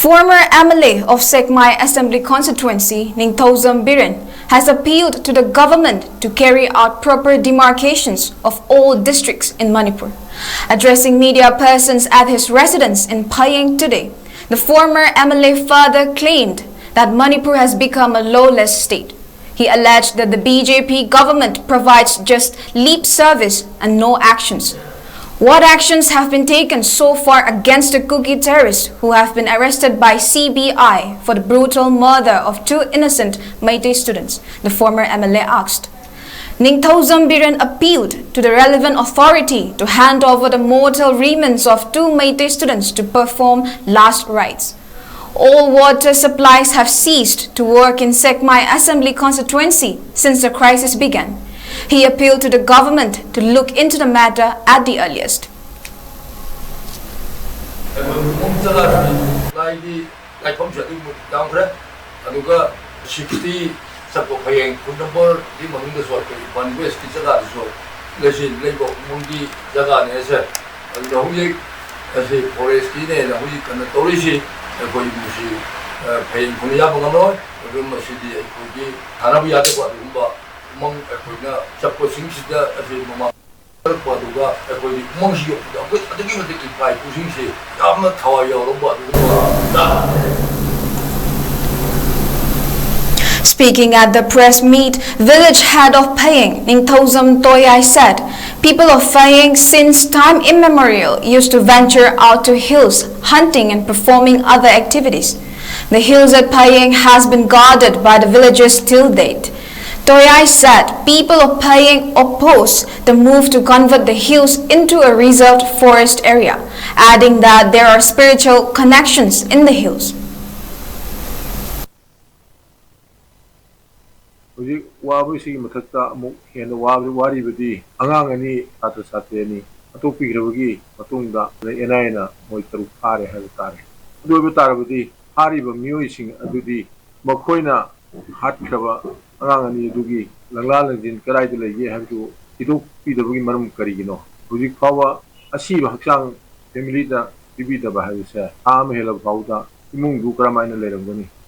Former MLA of 𝐂𝐒 Assembly Constituency, 𝐁𝐈𝐑𝐄𝐍 𝐔𝐑𝐆𝐓, has appealed to the government to carry out proper demarcations of all districts in Manipur. Addressing media persons at his residence in Phayeng today, the former MLA further claimed that Manipur has become a lawless state. He alleged that the BJP government provides just lip service and no actions. What actions have been taken so far against the cookie terrorists who have been arrested by CBI for the brutal murder of two innocent Meitei students? The former MLA asked. 𝐁𝐈𝐑𝐄𝐍 𝐔𝐑𝐆𝐓 appealed to the relevant authority to hand over the mortal remains of two Meitei students to perform last rites. All water supplies have ceased to work in 𝐂𝐒 Assembly Constituency since the crisis began. He appealed to the government to look into the matter at the earliest. Speaking at the press meet, village head of Phayeng, 𝐁𝐈𝐑𝐄𝐍 𝐔𝐑𝐆𝐄𝐒 said, people of Phayeng since time immemorial used to venture out to hills, hunting and performing other activities. The hills at Phayeng has been guarded by the villagers till date. 𝐁𝐈𝐒 said people of Phayeng oppose the move to convert the hills into a reserved forest area, adding that there are spiritual connections in the hills. 와부시 마탁다 목 헤나 와리버디 안강아니 사트 사테니 아토피그러기 마통다 에나이나 모이 트루 파레 하고 타레 도베 타르버디 하리버 미오이싱 아두디 머코이나 핫크바 안강아니 두기 랑라랑진 그라이드 레게 하고 이도 피더버기 마름 거리기노 부직 파와 아시바 학상 패밀리다 비비다 바하이사 아메 헬라 파우다 이몽 두크라마이나 레랑거니